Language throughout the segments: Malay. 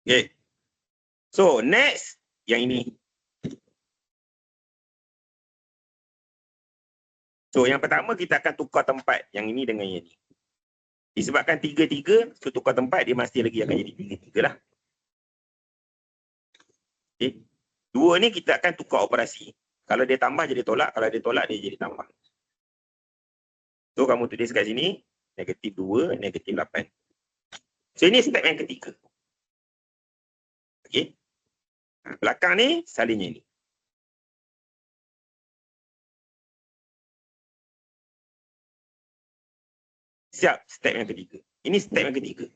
Okay. So, next. Yang ini. So, yang pertama kita akan tukar tempat yang ini dengan yang ini. Disebabkan 3-3, so tukar tempat dia mesti lagi akan jadi 3-3 lah. Okay. 2 ni kita akan tukar operasi. Kalau dia tambah jadi tolak, kalau dia tolak dia jadi tambah. So, kamu tulis kat sini, negatif 2, negatif 8. So, ini step yang ketiga. Okay. Belakang ni, salinnya ini. Siap, step yang ketiga. Ini step yang ketiga.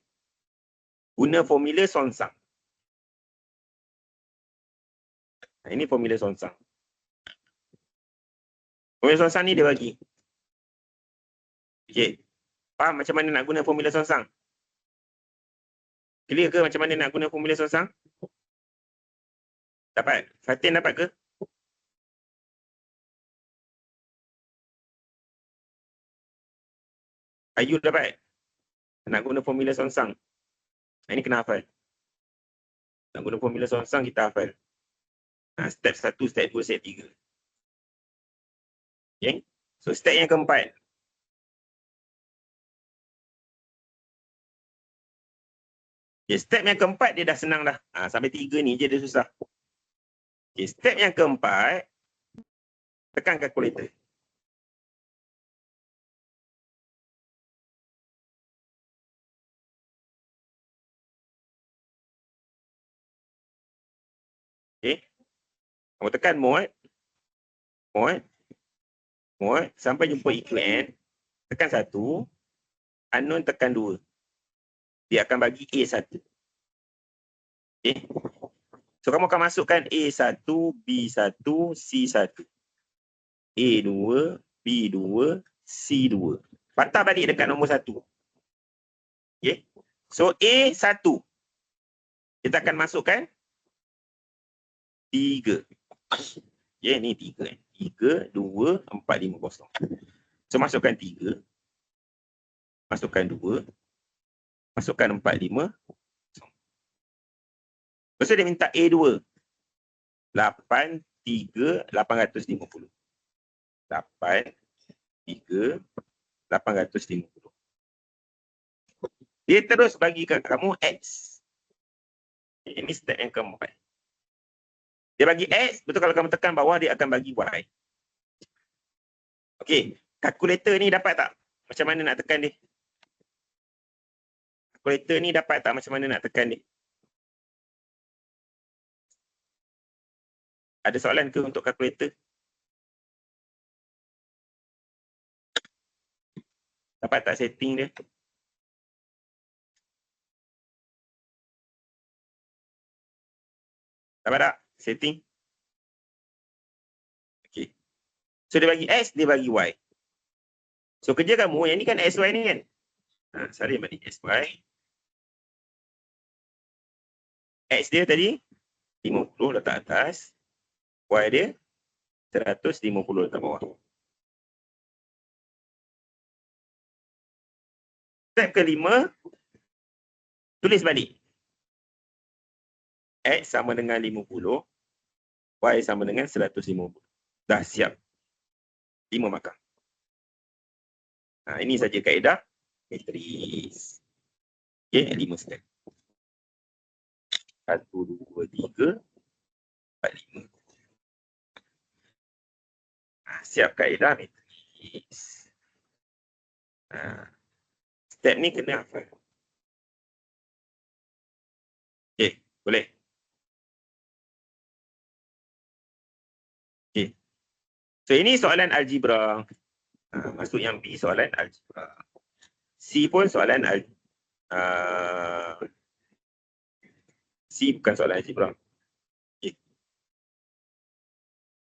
Guna formula Sonsang. Ini formula Sonsang. Formula Sonsang ni dia bagi. Okay. Faham macam mana nak guna formula Sonsang? Clear ke macam mana nak guna formula Sonsang? Dapat? Fatin dapat ke? Ayu dapat? Nak guna formula Sonsang. Ini kena hafal. Nak guna formula Sonsang kita hafal. Step 1, step 2, step 3. Okay. So step yang keempat. Okay, step yang keempat dia dah senang dah. Sampai 3 ni je dia susah. Okay, step yang keempat. Tekan kalkulator. Okay. Kamu tekan mod. Mod. Sampai jumpa equal. Tekan 1. Unknown tekan 2. Dia akan bagi A1. Okay. So, kamu akan masukkan A1, B1, C1. A2, B2, C2. Patah balik dekat nombor 1. Okay. So, A1. Kita akan masukkan 3. Okay, ni 3. 3, 2, 4, 5, 0. So, masukkan 3. Masukkan 2. Masukkan 4, 5. Lepas tu dia minta A2. 8, 3, 850. 8, 3, 850. Dia terus bagi kat kamu X. Ini step yang keempat. Dia bagi X, betul kalau kamu tekan bawah, dia akan bagi Y. Okey, kalkulator ni dapat tak? Macam mana nak tekan dia? Kalkulator ni dapat tak macam mana nak tekan dia? Ada soalan ke untuk kalkulator? Dapat tak setting dia? Dapat tak setting? Okey. So dia bagi X, dia bagi Y. So kerja kamu, yang ni kan SY ni kan? Salin balik SY. X dia tadi 50 letak atas. Y dia 150 letak bawah. Step kelima, tulis balik. X sama dengan 50. Y sama dengan 150. Dah siap. 5 markah. Ini saja kaedah matris. Okey, 5 step. 1, 2, 3, 4, 5. Siap kaedah matris. Step ni kena hafal. Okey, boleh. Okey. So ini soalan algebra. Masuk yang B soalan algebra. C pun soalan C bukan soalan algebra. Okay.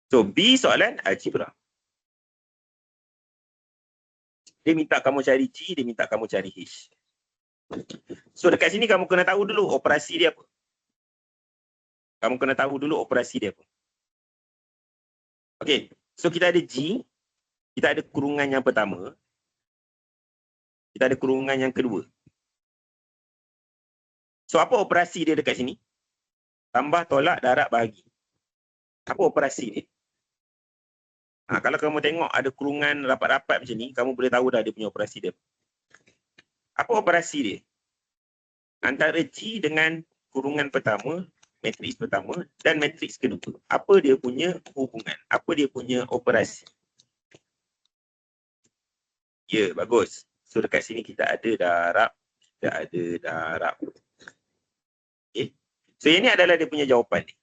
So B soalan algebra. Dia minta kamu cari G, dia minta kamu cari H. So dekat sini kamu kena tahu dulu operasi dia apa. Kamu kena tahu dulu operasi dia apa. Okey, so kita ada G, kita ada kurungan yang pertama, kita ada kurungan yang kedua. So, apa operasi dia dekat sini? Tambah, tolak, darab, bahagi. Apa operasi dia? Kalau kamu tengok ada kurungan rapat-rapat macam ni, kamu boleh tahu dah dia punya operasi dia. Apa operasi dia? Antara G dengan kurungan pertama, matriks pertama dan matriks kedua. Apa dia punya hubungan? Apa dia punya operasi? Ya, bagus. So, dekat sini kita ada darab. Kita ada darab. Okay. So, ini adalah dia punya jawapan ni.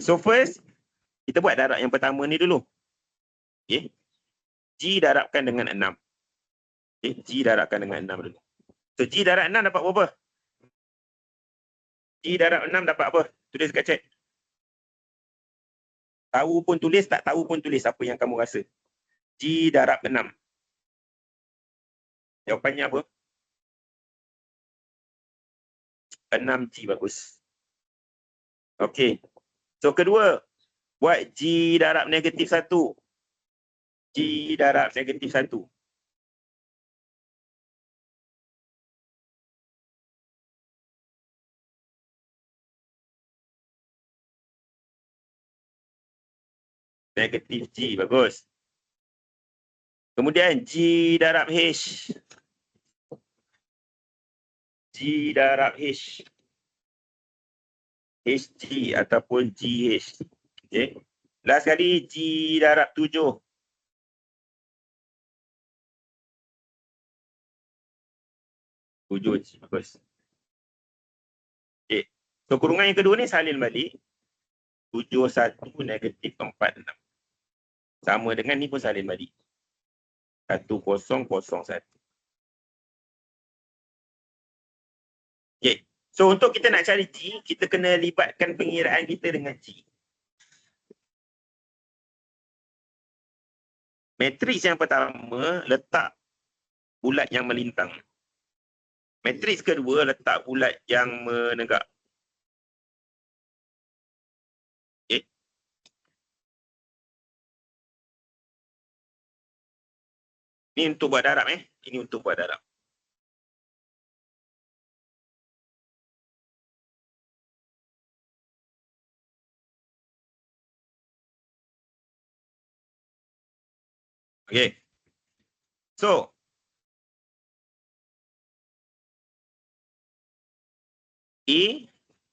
So, first, kita buat darab yang pertama ni dulu. Okay. G darabkan dengan 6. Okay. G darabkan dengan 6 dulu. So, G darab 6 dapat berapa? G darab 6 dapat apa? Tulis kat chat. Tahu pun tulis, tak tahu pun tulis apa yang kamu rasa. G darab 6. Jawapannya apa? 6G, bagus. Okey. So, kedua, buat G darab negatif 1. G darab negatif 1. Negatif G, bagus. Kemudian G darab H. G darab H. HG ataupun GH. Okay. Last kali G darab 7. G, bagus. Okay. So, kurungan yang kedua ni salin balik. 71 negatif 46. Sama dengan ni pun salin balik. 1001. Okay. So, untuk kita nak cari G, kita kena libatkan pengiraan kita dengan G. Matriks yang pertama letak bulat yang melintang. Matriks kedua letak bulat yang menegak. Okay. Ini untuk buat darab. Ini untuk buat darab. Okay. So, A,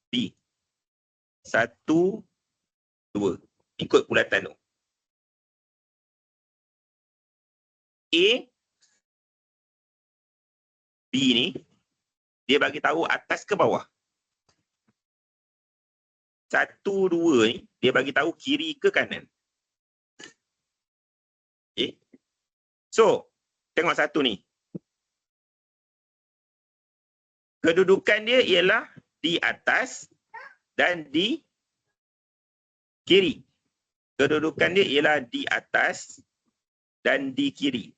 B. 1, 2. Ikut bulatan tu. A, B ni, dia bagi tahu atas ke bawah. 1, 2 ni, dia bagi tahu kiri ke kanan. Okay. So, tengok satu ni. Kedudukan dia ialah di atas dan di kiri. Kedudukan dia ialah di atas dan di kiri.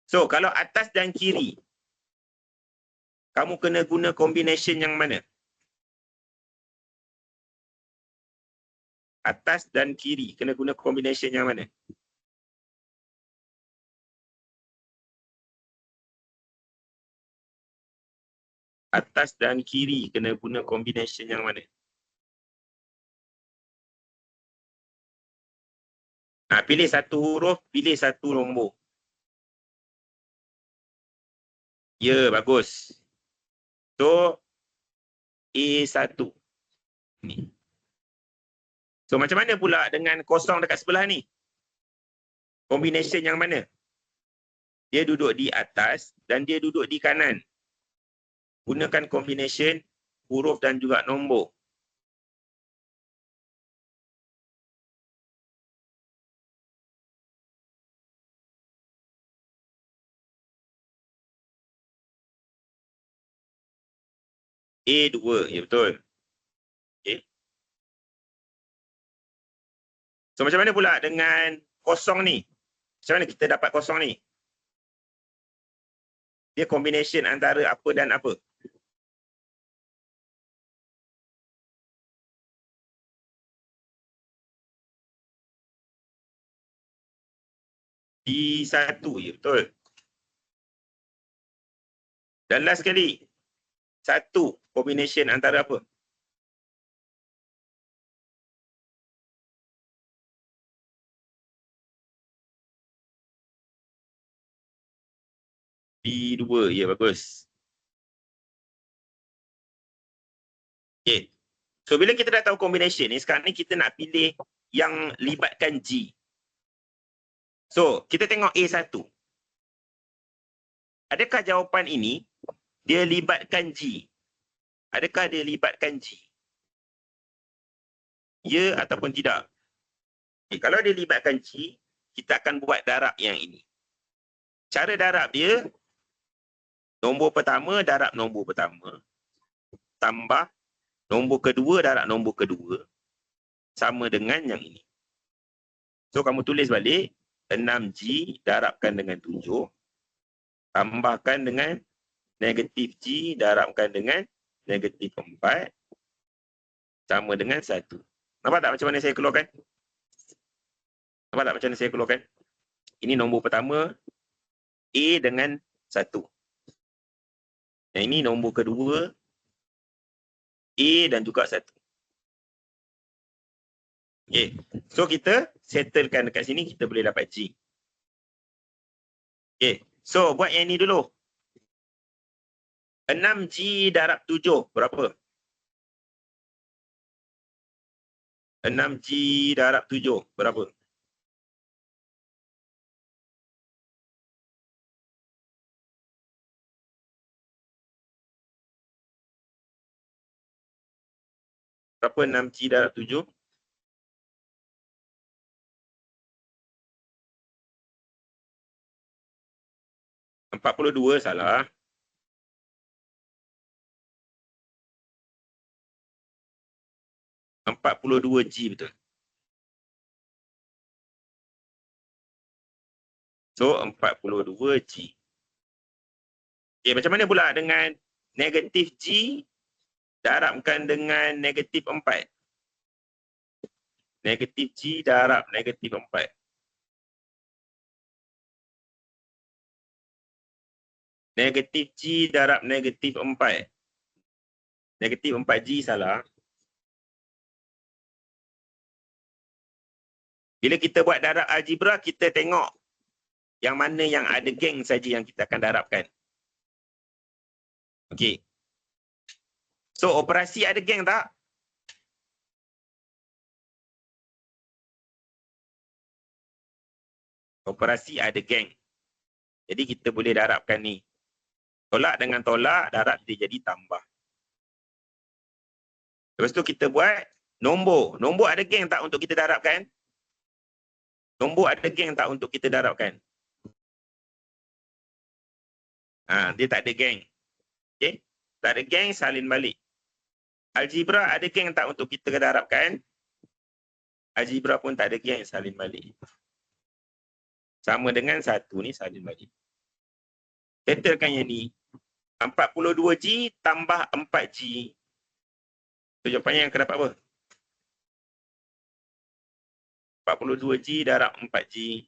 So, kalau atas dan kiri, kamu kena guna combination yang mana? Atas dan kiri, kena guna combination yang mana? Atas dan kiri, kena guna combination yang mana? Pilih satu huruf, pilih satu nombor. Ya, bagus. So, A1. Ni. So, macam mana pula dengan kosong dekat sebelah ni? Combination yang mana? Dia duduk di atas dan dia duduk di kanan. Gunakan combination huruf dan juga nombor. A2, ya betul. Okay. So, macam mana pula dengan kosong ni? Macam mana kita dapat kosong ni? Dia combination antara apa dan apa? B1, ya betul. Dan last sekali. Satu combination antara apa? B2. Ya, bagus. Okay. So, bila kita dah tahu combination ni, sekarang ni kita nak pilih yang libatkan G. So, kita tengok A1. Adakah jawapan ini dia libatkan G? Adakah dia libatkan G? Ya ataupun tidak? Okay, kalau dia libatkan G, kita akan buat darab yang ini. Cara darab dia, nombor pertama darab nombor pertama, tambah nombor kedua darab nombor kedua, sama dengan yang ini. So, kamu tulis balik, 6G darabkan dengan 7, tambahkan dengan negatif G darabkan dengan negatif 4, sama dengan 1. Nampak tak macam mana saya keluarkan? Nampak tak macam mana saya keluarkan? Ini nombor pertama, A dengan 1. Yang ini nombor kedua, A dan juga 1. Okay. So, kita settlekan dekat sini, kita boleh dapat G. Okay. So, buat yang ini dulu. 6G darab 7, berapa? 6G darab 7, berapa? Berapa 6G darab 7? 42, salah. 42G betul. So, 42G. Okay, macam mana pula dengan negatif G darabkan dengan negatif 4? Negatif G darab negatif 4. Negatif G darab negatif 4. Negatif 4G salah. Bila kita buat darab algebra, kita tengok yang mana yang ada geng saja yang kita akan darabkan. Okey. So, operasi ada geng tak? Operasi ada geng. Jadi, kita boleh darabkan ni. Tolak dengan tolak, darab dia jadi tambah. Lepas tu kita buat nombor. Nombor ada geng tak untuk kita darabkan? Nombor ada geng tak untuk kita darabkan? Dia tak ada geng. Okay? Tak ada geng, salin balik. Algebra ada geng tak untuk kita darabkan? Algebra pun tak ada geng, salin balik. Sama dengan 1 ni, salin balik. Settlekan yang ni. 42G tambah 4G. So, jawapannya yang akan dapat apa? 42G darab 4G.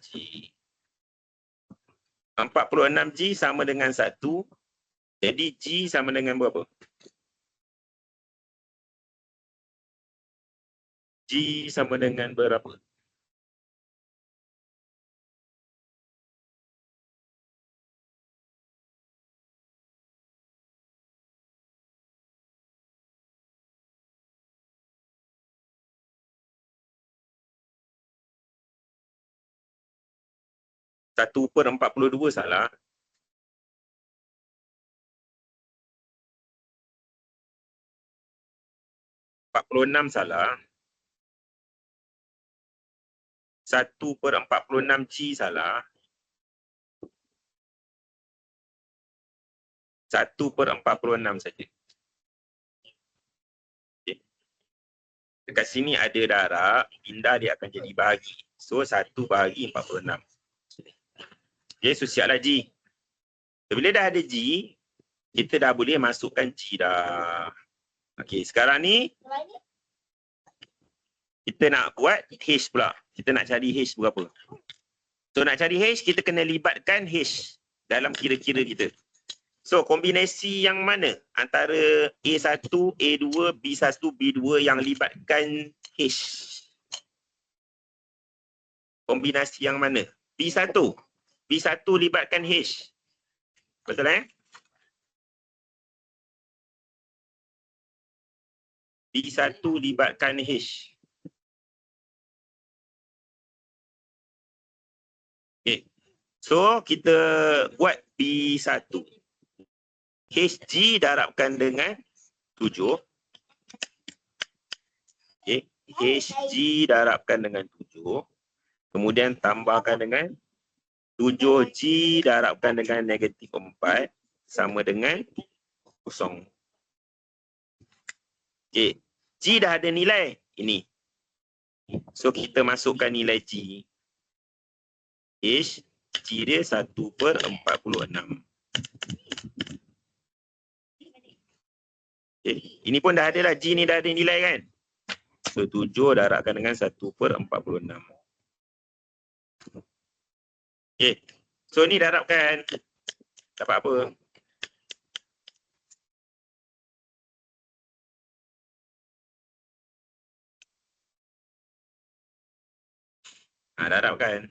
G. 46G sama dengan 1. Jadi G sama dengan berapa? G sama dengan berapa? Satu per 42 salah. ...46 salah. 1 per 46G salah. 1 per 46 saja. Okay. Dekat sini ada darab, pindah dia akan jadi bahagi. So 1 bahagi 46. Okay, so siaplah G. So, bila dah ada G, kita dah boleh masukkan G dah. Okey, sekarang ni kita nak buat H pula. Kita nak cari H berapa. So nak cari H, kita kena libatkan H dalam kira-kira kita. So kombinasi yang mana antara A1, A2, B1, B2 yang libatkan H? Kombinasi yang mana? B1. B1 libatkan H. Betul B1 libatkan H. Okay. So kita buat B1. HG darabkan dengan 7. Okay. HG darabkan dengan 7. Kemudian tambahkan dengan 7G darabkan dengan negatif 4 sama dengan 0. Okay. G dah ada nilai ini. So kita masukkan nilai G. H, G dia 1/46. Okay. Ini pun dah ada lah. G ni dah ada nilai kan. So 7 darabkan dengan 1/46. Okay. So ni darabkan. Dapat apa? Darabkan.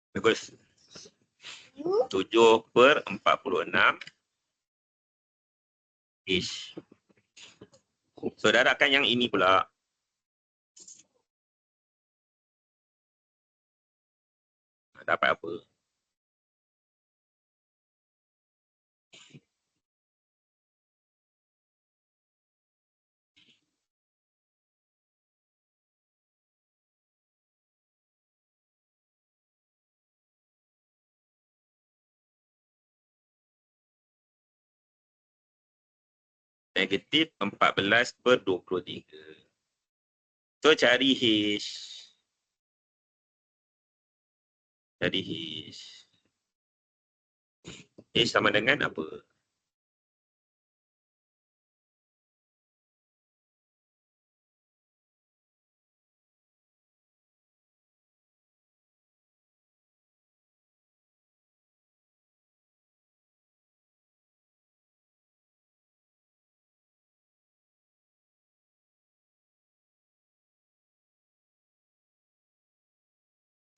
Bagus. 7/46 ish. So darabkan yang ini pula. Dapat apa? Negatif 14/23. So cari H. Cari H. H sama dengan apa?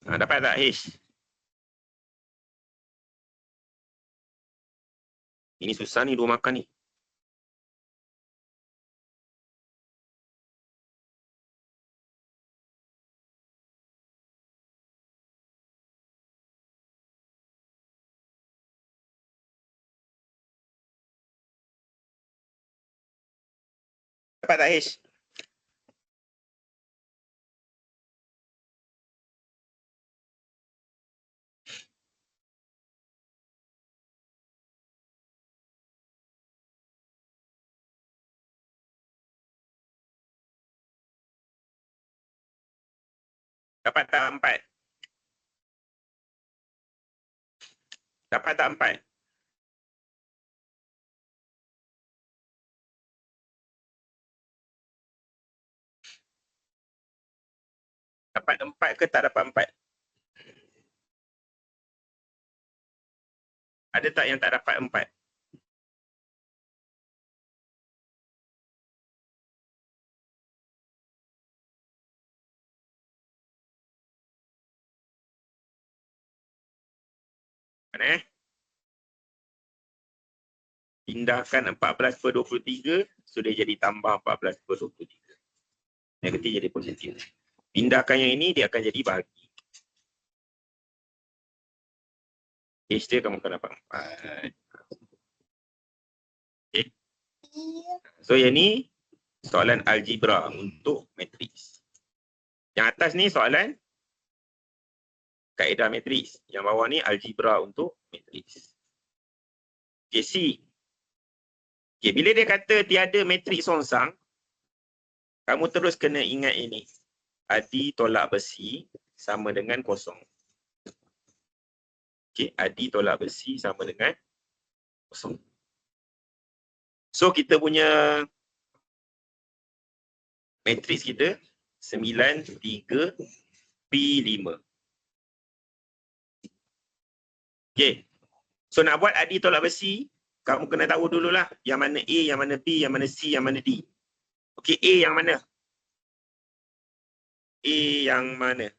Dapat tak H? Ini susah ni, 2 makan ni. Dapat tak H? Dapat tak 4? Dapat tak 4? Dapat 4 ke tak dapat 4? Ada tak yang tak dapat 4? Mana Pindahkan 14/23, so dia jadi tambah 14/23. Negatif jadi positif. Pindahkan yang ini, dia akan jadi bahagi. H dia kamu akan dapat 4. Okay. So yang ni Soalan algebra untuk matriks. Yang atas ni soalan kaedah matriks. Yang bawah ni algebra untuk matriks. Okay, C. Okay, bila dia kata tiada matriks songsang, kamu terus kena ingat ini. Adi tolak besi sama dengan kosong. Okay, adi tolak besi sama dengan kosong. So, kita punya matriks kita 9, 3, P5. Okay. So, nak buat adi tolak besi, kamu kena tahu dululah yang mana A, yang mana B, yang mana C, yang mana D. Okay, A yang mana? A yang mana?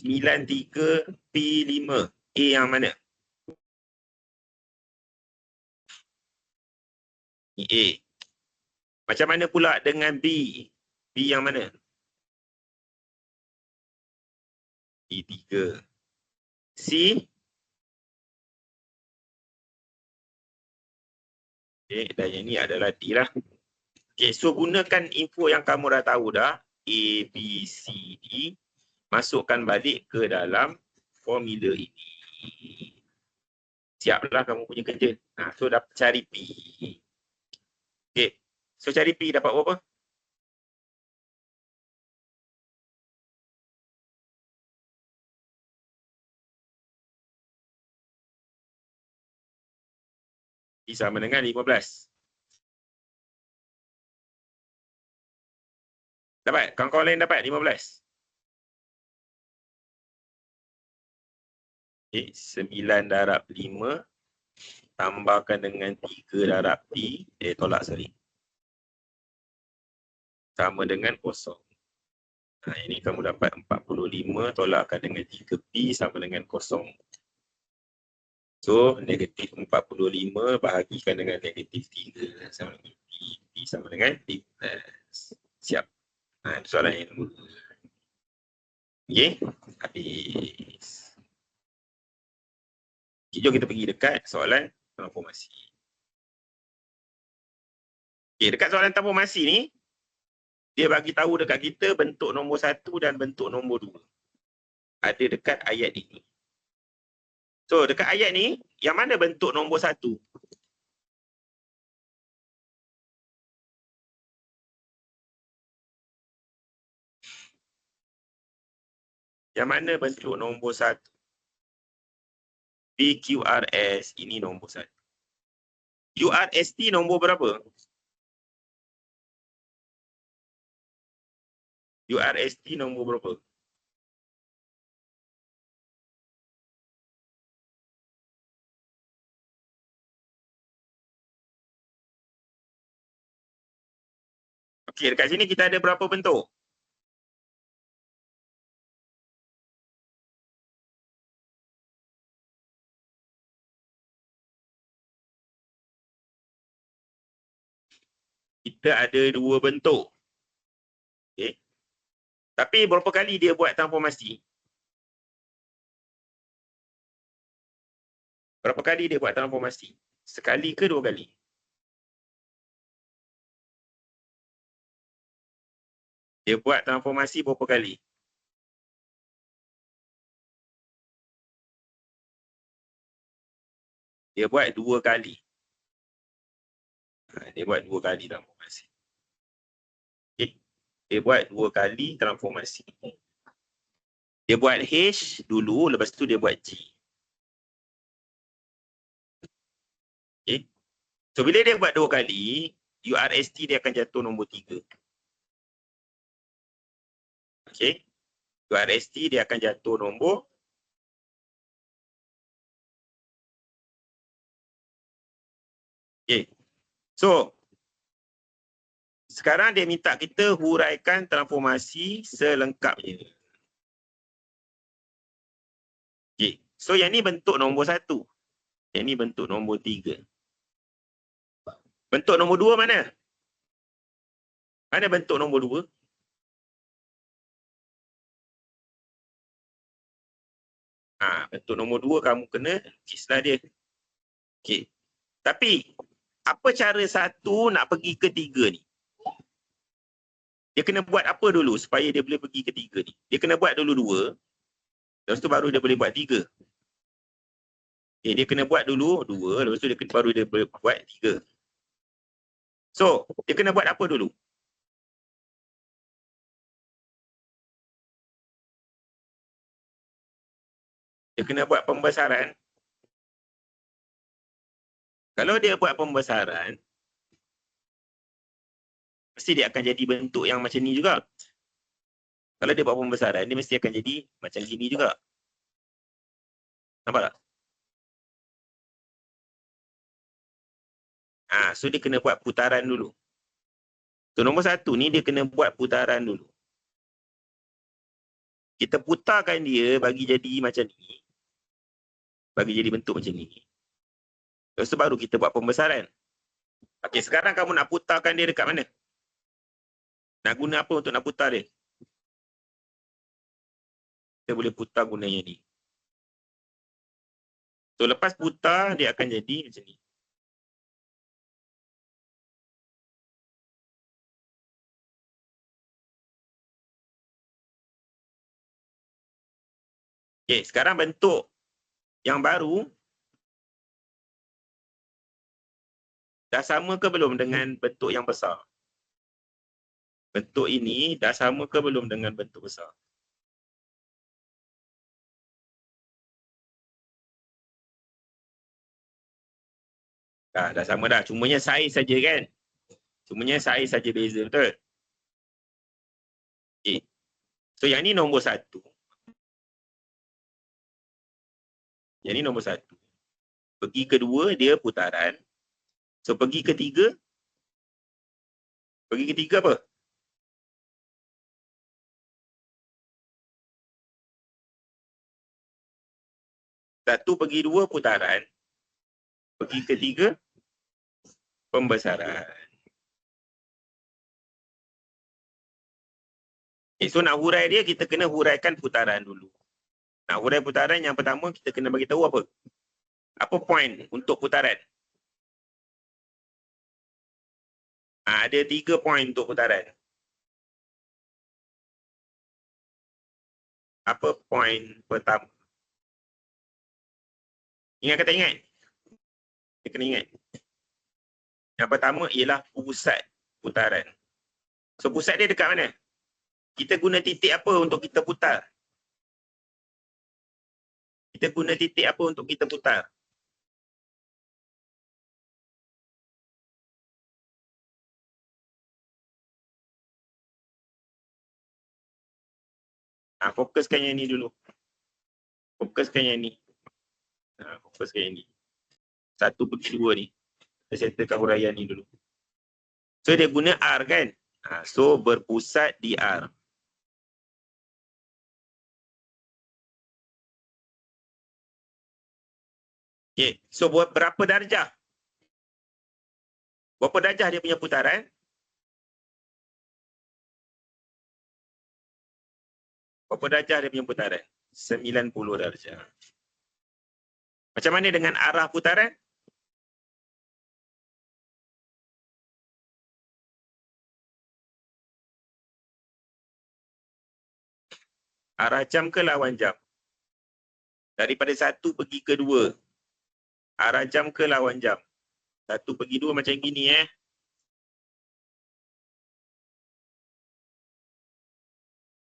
9, 3, P5. A yang mana? Ni A. Macam mana pula dengan B? B yang mana? B3. C? Okay, dan yang ni adalah D lah. Okay, so gunakan info yang kamu dah tahu dah. A, B, C, D. Masukkan balik ke dalam formula ini. Siaplah kamu punya kerja. So dapat cari P. Okay, so cari P dapat berapa? P sama dengan 15. Dapat? Kawan-kawan lain dapat 15? Okay, 9 darab 5 tambahkan dengan 3 darab P, tolak sorry. Sama dengan kosong. Ini kamu dapat 45 tolakkan dengan 3P sama dengan kosong. So, negatif 45 bahagikan dengan negatif 3 sama dengan P. P sama dengan 15. Siap. Soalan yang nombor 2. Okay, habis. Jom kita pergi dekat soalan transformasi. Okay, dekat soalan transformasi ni, dia bagi tahu dekat kita bentuk nombor 1 dan bentuk nombor 2. Ada dekat ayat ini. So, dekat ayat ni, yang mana bentuk nombor 1? Yang mana bentuk nombor 1? PQRS, ini nombor 1. URST nombor berapa? URST nombor berapa? Okey, dekat sini kita ada berapa bentuk? Kita ada 2 bentuk. Okey. Tapi berapa kali dia buat transformasi? Berapa kali dia buat transformasi? Sekali ke 2 kali? Dia buat transformasi berapa kali? Dia buat 2 kali. Dia buat 2 kali transformasi. Okay. Dia buat 2 kali transformasi. Dia buat H dulu, lepas tu dia buat G. Okay. So, bila dia buat 2 kali, URST dia akan jatuh nombor 3. Okay. URST dia akan jatuh nombor 3. Okay. So, sekarang dia minta kita huraikan transformasi selengkapnya. Okay. So, yang ni bentuk nombor 1. Yang ni bentuk nombor 3. Bentuk nombor 2 mana? Mana bentuk nombor 2? Bentuk nombor 2 kamu kena kislah dia. Okay. Tapi, Apa cara satu nak pergi ke tiga ni? Dia kena buat apa dulu supaya dia boleh pergi ke tiga ni? Dia kena buat dulu dua, lepas tu baru dia boleh buat tiga. Okay, dia kena buat dulu dua, lepas tu baru dia boleh buat tiga. So, dia kena buat apa dulu? Dia kena buat pembesaran. Kalau dia buat pembesaran, mesti dia akan jadi bentuk yang macam ni juga. Kalau dia buat pembesaran, dia mesti akan jadi macam gini juga. Nampak tak? So dia kena buat putaran dulu. So nombor satu ni dia kena buat putaran dulu. Kita putarkan dia bagi jadi macam ni. Bagi jadi bentuk macam ni. Lepas tu baru kita buat pembesaran. Okey, sekarang kamu nak putarkan dia dekat mana? Nak guna apa untuk nak putar dia? Kita boleh putar guna yang ni. So lepas putar dia akan jadi macam ni. Okey, sekarang bentuk yang baru dah sama ke belum dengan bentuk yang besar? Bentuk ini dah sama ke belum dengan bentuk besar? Dah sama dah. Cumanya saiz saja kan? Cumanya saiz saja beza, betul? Okay. So yang ni nombor satu. Yang ni nombor satu. Pergi kedua dia putaran. So pergi ketiga. Pergi ketiga apa? Satu pergi dua putaran. Pergi ketiga pembesaran. Okay, so nak hurai dia kita kena huraikan putaran dulu. Nak hurai putaran yang pertama kita kena bagi tahu apa? Apa point untuk putaran? Ada 3 point untuk putaran. Apa point pertama? Ingat ke tak ingat? Kita kena ingat. Yang pertama ialah pusat putaran. So pusat dia dekat mana? Kita guna titik apa untuk kita putar? Kita guna titik apa untuk kita putar? Fokuskan yang ni dulu. Fokuskan yang ni. Fokuskan yang ni. 1/2 ni. Kita settlekan huraian ni dulu. So dia guna R kan? So berpusat di R. Okay. So buat berapa darjah? Berapa darjah dia punya putaran? Berapa darjah dia punya putaran? 90 darjah. Macam mana dengan arah putaran? Arah jam ke lawan jam? Daripada 1 pergi ke 2. Arah jam ke lawan jam? 1 pergi 2 macam gini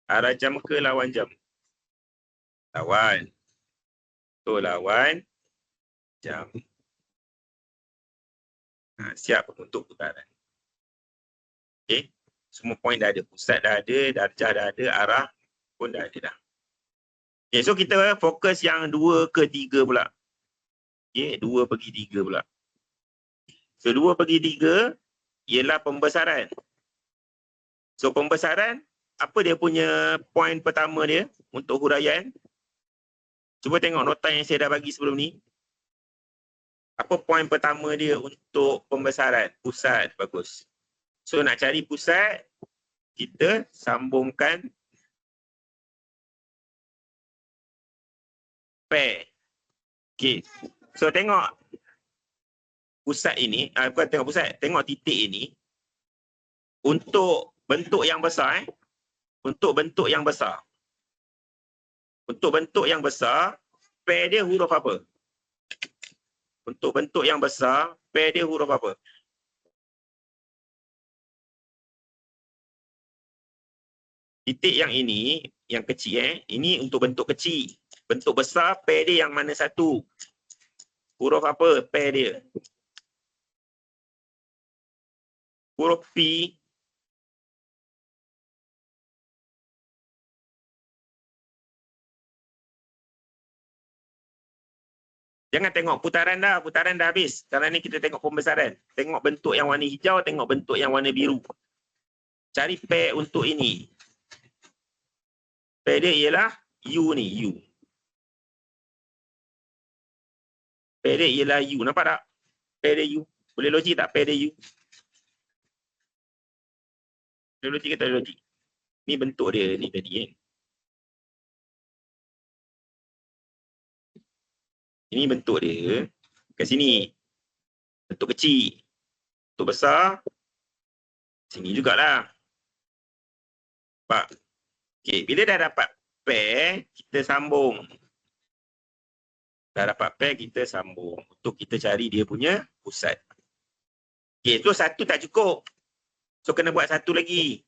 Arah jam ke lawan jam? Lawan. So lawan jam. Siap untuk putaran. Okay. Semua point dah ada. Pusat dah ada, darjah dah ada, arah pun dah ada dah. Okay, so kita fokus yang 2 ke 3 pula. Okay, 2 pergi 3 pula. So 2 pergi 3 ialah pembesaran. So pembesaran, apa dia punya point pertama dia untuk huraian? Cuba tengok nota yang saya dah bagi sebelum ni. Apa point pertama dia untuk pembesaran? Pusat, bagus. So nak cari pusat, kita sambungkan pair. Okay. So tengok. pusat ini, bukan tengok pusat, tengok titik ini, untuk bentuk yang besar, untuk bentuk yang besar. Untuk bentuk yang besar, pair dia huruf apa? Untuk bentuk yang besar, pair dia huruf apa? Titik yang ini, yang kecil, ini untuk bentuk kecil. Bentuk besar, pair dia yang mana satu? Huruf apa pair dia? Huruf P. Jangan tengok putaran dah habis. Sekarang ni kita tengok pembesaran. Tengok bentuk yang warna hijau, tengok bentuk yang warna biru. Cari pair untuk ini. Pair dia ialah U ni, U. Pair dia ialah U. Nampak tak? Pair dia U. Boleh logik tak pair dia U? Boleh logik ke tak logik? Ni bentuk dia ni tadi kan. Ini bentuk dia. Kat sini. Bentuk kecil. Bentuk besar. Sini jugalah. Nampak? Okay. Bila dah dapat pair, kita sambung. Dah dapat pair, kita sambung. Untuk kita cari dia punya pusat. Okay. So, satu tak cukup. So, kena buat satu lagi.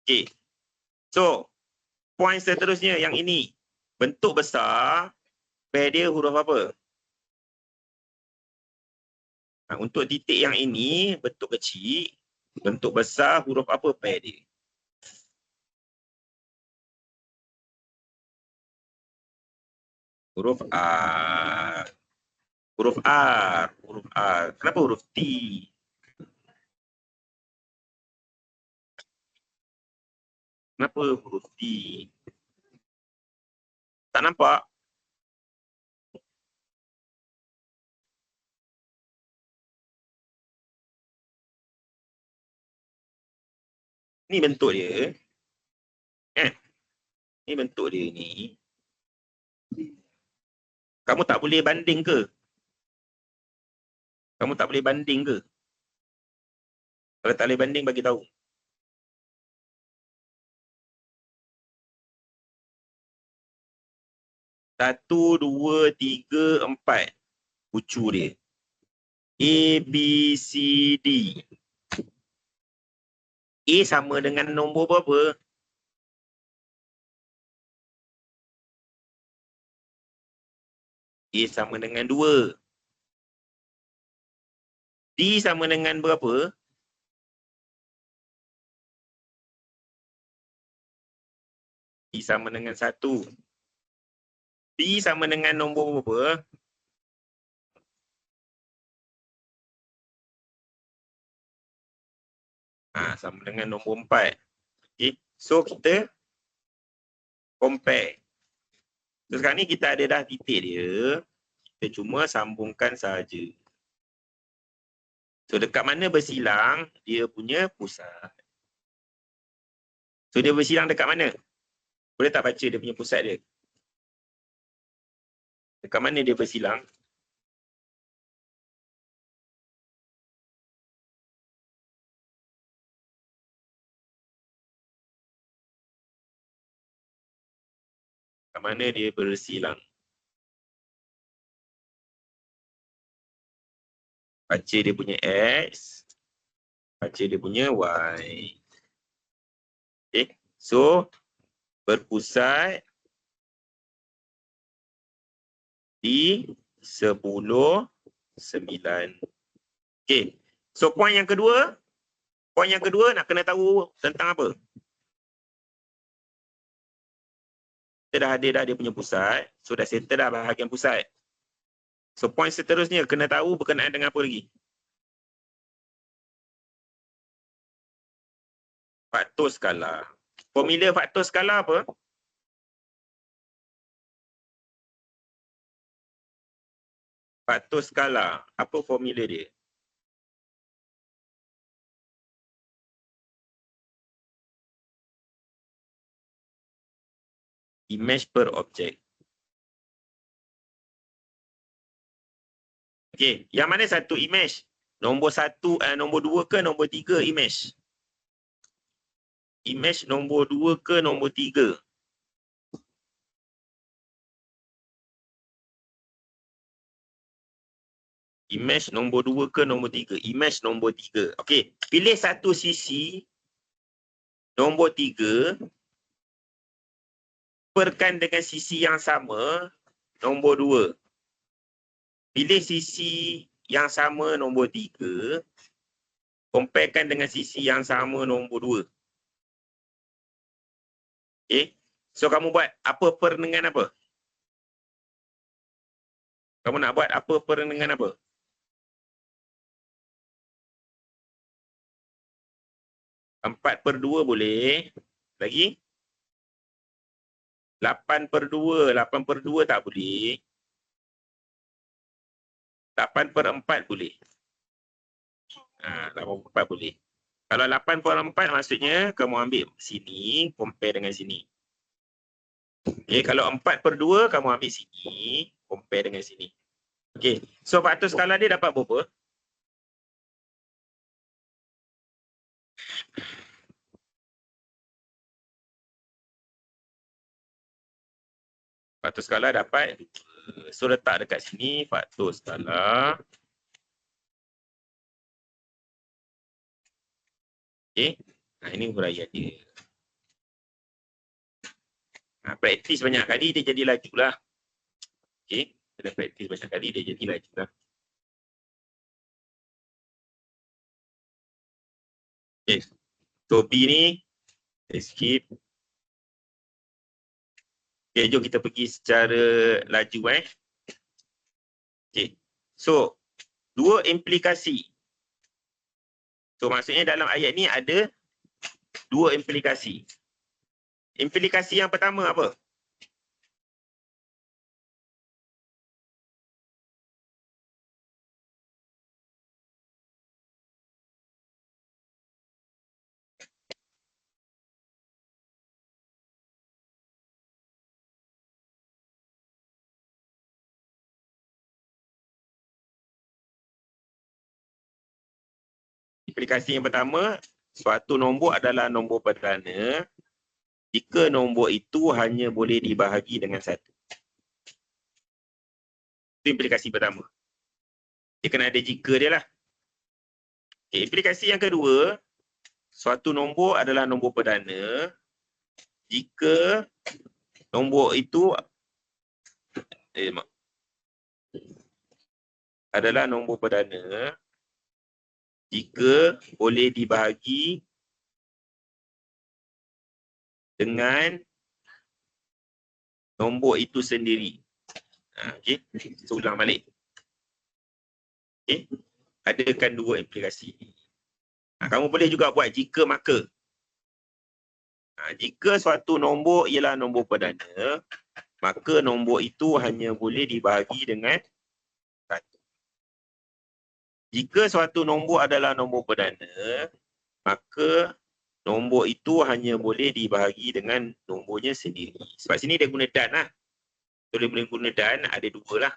Okay. So, point seterusnya yang ini. Bentuk besar, pair dia huruf apa? Untuk titik yang ini, bentuk kecil. Bentuk besar, huruf apa pair dia? Huruf R. Huruf R. Huruf R. Kenapa huruf T? Kenapa huruf T? Tak nampak? Ni bentuk dia. Ni bentuk dia ni. Kamu tak boleh banding ke? Kamu tak boleh banding ke? Kalau tak boleh banding, bagi tahu. Satu, dua, tiga, empat. Pucu dia. A, B, C, D. A sama dengan nombor berapa? A sama dengan 2. D sama dengan berapa? D sama dengan 1. B sama dengan nombor berapa? Sama dengan nombor 4. Okay. So, kita compare. So, sekarang ni kita ada dah titik dia. Kita cuma sambungkan saja. So, dekat mana bersilang, dia punya pusat. So, dia bersilang dekat mana? Boleh tak baca dia punya pusat dia? Dekat mana dia bersilang? Dekat mana dia bersilang? Baca dia punya X. Baca dia punya Y. Okay. So, berpusat di 10, 9. Okay. So, poin yang kedua nak kena tahu tentang apa? Kita dah ada dah dia punya pusat. So, dah settle dah bahagian pusat. So, poin seterusnya kena tahu berkenaan dengan apa lagi? Faktor skala. Formula faktor skala apa? Faktor skala. Apa formula dia? Image per object. Okey, yang mana satu image? Nombor 2 ke nombor 3 image? Image nombor 2 ke nombor 3? Image nombor 2 ke nombor 3? Image nombor 3. Okey, pilih satu sisi nombor 3 perkan dengan sisi yang sama nombor 2. Pilih sisi yang sama nombor 3, comparekan dengan sisi yang sama nombor 2. Okey. So kamu buat apa per dengan apa? Kamu nak buat apa per dengan apa? 4/2 boleh. Lagi? 8/2. 8/2 tak boleh. 8/4 boleh. 8/4 boleh. Kalau 8/4 maksudnya kamu ambil sini, compare dengan sini. Okay, kalau 4/2 kamu ambil sini, compare dengan sini. Okay, so faktor skala dia dapat berapa? Faktor skala dapat 2. So letak dekat sini faktor skala. Okay, ini huraian dia. Praktis banyak kali dia jadi laju lah. Okay, kita praktis banyak kali dia jadi laju lah. Okay, so B ni skip. Okay, jom kita pergi secara laju Okay, so dua implikasi. So maksudnya dalam ayat ni ada dua implikasi. Implikasi yang pertama apa? Implikasi yang pertama, suatu nombor adalah nombor perdana jika nombor itu hanya boleh dibahagi dengan 1. Itu implikasi pertama. Dia kena ada jika dia lah. Okay, implikasi yang kedua, suatu nombor adalah nombor perdana jika nombor itu adalah nombor perdana jika boleh dibahagi dengan nombor itu sendiri. Okey, so ulang balik. Okey, adakan dua implikasi. Kamu boleh juga buat jika maka. Jika suatu nombor ialah nombor perdana, maka nombor itu hanya boleh dibahagi dengan 1. Jika suatu nombor adalah nombor perdana, maka nombor itu hanya boleh dibahagi dengan nombornya sendiri. Sebab sini dia guna dan lah. So dia boleh guna dan, ada dua lah.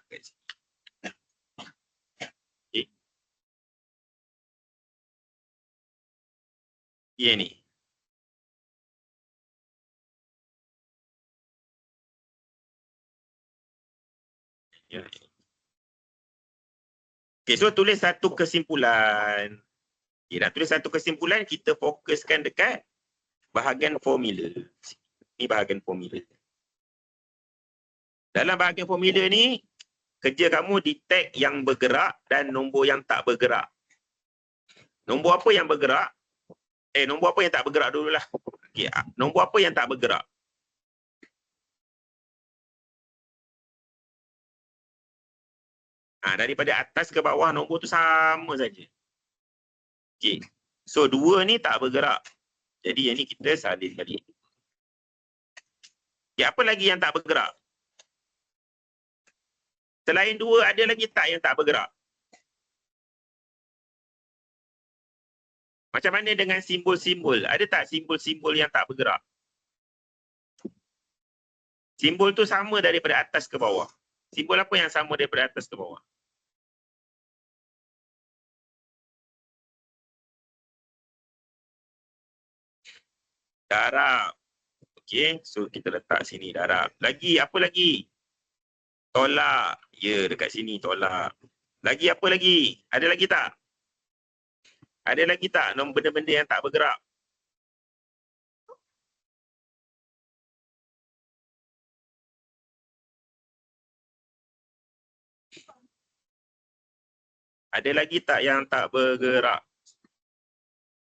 Okay. Ini ni. Okay, so tulis satu kesimpulan. Okay, nak tulis satu kesimpulan, kita fokuskan dekat bahagian formula. Ini bahagian formula. Dalam bahagian formula ni, kerja kamu detect yang bergerak dan nombor yang tak bergerak. Nombor apa yang bergerak? Nombor apa yang tak bergerak dululah. Okay, nombor apa yang tak bergerak? Daripada atas ke bawah nombor tu sama saja. Okay. So 2 ni tak bergerak. Jadi yang ni kita salin balik. Okay, apa lagi yang tak bergerak? Selain 2 ada lagi tak yang tak bergerak? Macam mana dengan simbol-simbol? Ada tak simbol-simbol yang tak bergerak? Simbol tu sama daripada atas ke bawah. Simbol apa yang sama daripada atas ke bawah? Darab. Okey, so kita letak sini darab. Lagi, apa lagi? Tolak. Ya, dekat sini tolak. Lagi apa lagi? Ada lagi tak? Ada lagi tak benda-benda yang tak bergerak? Ada lagi tak yang tak bergerak?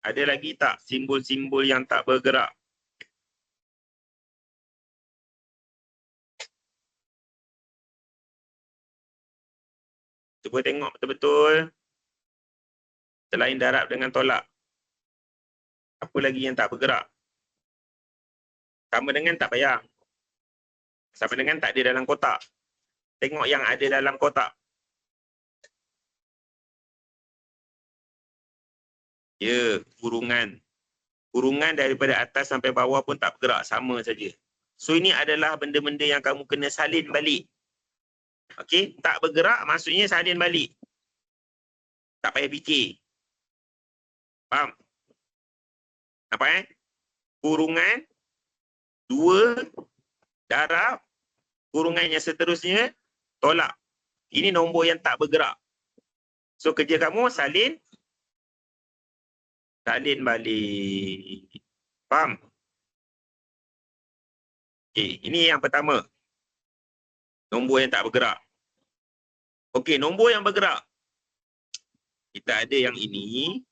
Ada lagi tak simbol-simbol yang tak bergerak? Cuba tengok betul-betul. Selain darab dengan tolak. Apa lagi yang tak bergerak? Sama dengan tak payah. Sama dengan tak ada dalam kotak. Tengok yang ada dalam kotak. Ya, kurungan. Kurungan daripada atas sampai bawah pun tak bergerak. Sama saja. So, ini adalah benda-benda yang kamu kena salin balik. Okey, tak bergerak maksudnya salin balik. Tak payah fikir. Faham? Apa kurungan, 2, darab, kurungan yang seterusnya, tolak. Ini nombor yang tak bergerak. So, kerja kamu salin balik. Faham? Okay, ini yang pertama. Nombor yang tak bergerak. Okey, nombor yang bergerak. Kita ada yang ini.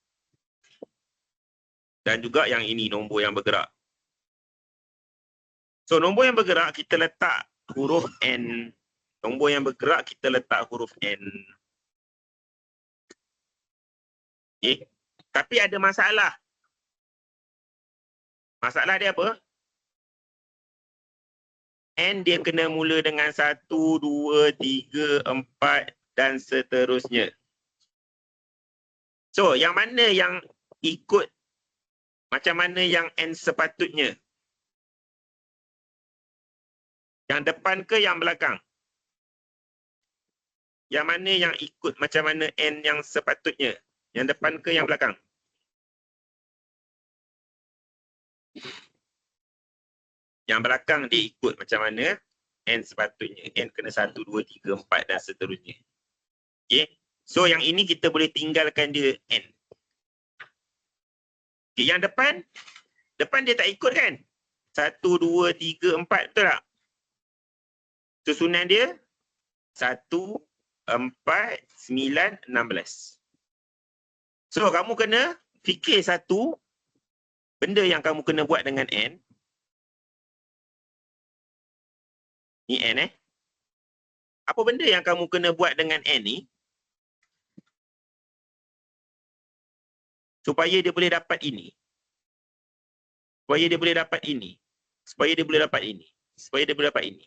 Dan juga yang ini, nombor yang bergerak. So, nombor yang bergerak, kita letak huruf N. Nombor yang bergerak, kita letak huruf N. Okay. Tapi ada masalah. Masalah dia apa? N dia kena mula dengan 1, 2, 3, 4 dan seterusnya. So, yang mana yang ikut macam mana yang N sepatutnya? Yang depan ke yang belakang? Yang mana yang ikut macam mana N yang sepatutnya? Yang depan ke yang belakang? Yang belakang dia ikut macam mana N sepatutnya. N kena 1, 2, 3, 4 dan seterusnya. Okay. So, yang ini kita boleh tinggalkan dia N. Okay. Yang depan dia tak ikut kan? 1, 2, 3, 4 betul tak? Susunan dia 1, 4, 9, 16. So, kamu kena fikir satu benda yang kamu kena buat dengan N. Ni N Apa benda yang kamu kena buat dengan N ni? Supaya dia boleh dapat ini. Supaya dia boleh dapat ini. Supaya dia boleh dapat ini. Supaya dia boleh dapat ini.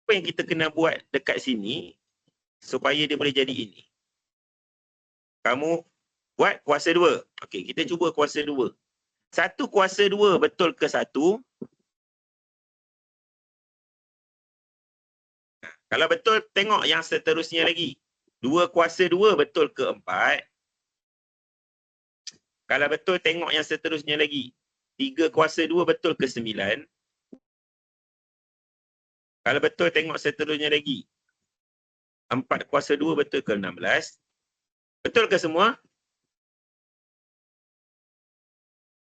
Apa yang kita kena buat dekat sini supaya dia boleh jadi ini? Kamu buat kuasa 2. Okey, kita cuba kuasa 2. 1 kuasa 2 betul ke 1? Kalau betul, tengok yang seterusnya lagi. 2 kuasa 2 betul ke 4? Kalau betul, tengok yang seterusnya lagi. 3 kuasa 2 betul ke 9? Kalau betul, tengok seterusnya lagi. 4 kuasa 2 betul ke 16? Betul ke semua?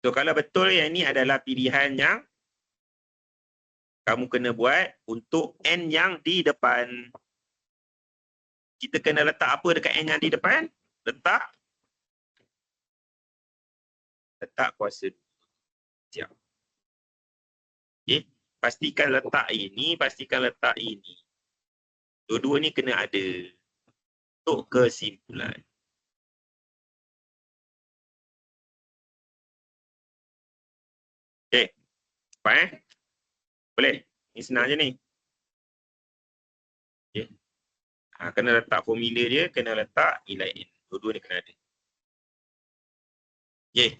So, kalau betul, yang ini adalah pilihan yang kamu kena buat untuk N yang di depan. Kita kena letak apa dekat N yang di depan? Letak kuasa 2. Siap. Okay. Pastikan letak ini, pastikan letak ini. Dua-dua ni kena ada untuk kesimpulan. Okay. Apa Boleh? Ini senang je ni. Okay. Kena letak formula dia, kena letak nilai N. Dua-dua ni kena ada. Okay.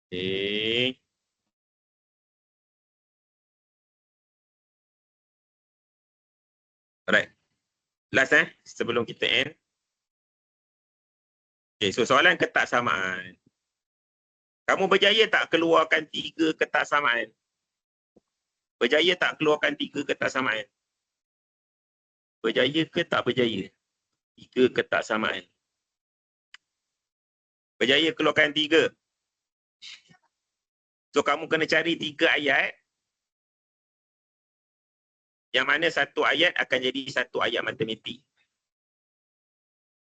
Okay. Alright. Last sebelum kita end. Okay, so soalan ketaksamaan. Kamu berjaya tak keluarkan 3 ketaksamaan? Berjaya tak keluarkan 3 ketaksamaan? Berjaya ke tak berjaya? 3 ketaksamaan. Berjaya keluarkan 3. So, kamu kena cari 3 ayat. Yang mana satu ayat akan jadi satu ayat matematik.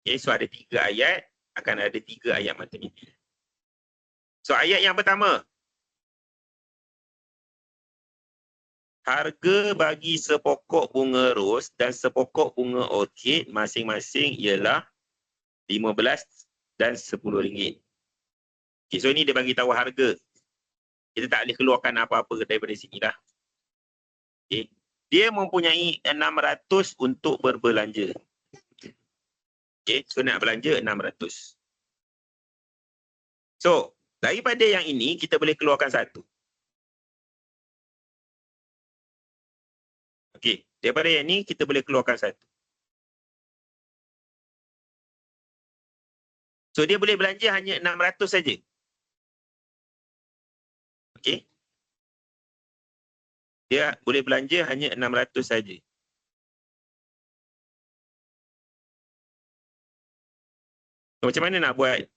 Okay, so ada 3 ayat, akan ada 3 ayat matematik. So, ayat yang pertama. Harga bagi sepokok bunga ros dan sepokok bunga orkid masing-masing ialah 15 dan 10 ringgit. Okay, so ini dia bagi tahu harga. Kita tak boleh keluarkan apa-apa daripada sini dah. Okay. Dia mempunyai 600 untuk berbelanja. Okay, so nak belanja 600. So, daripada yang ini kita boleh keluarkan satu. Okey, daripada yang ni kita boleh keluarkan satu. So dia boleh belanja hanya 600 saja. Okey. Dia boleh belanja hanya 600 saja. So, macam mana nak buat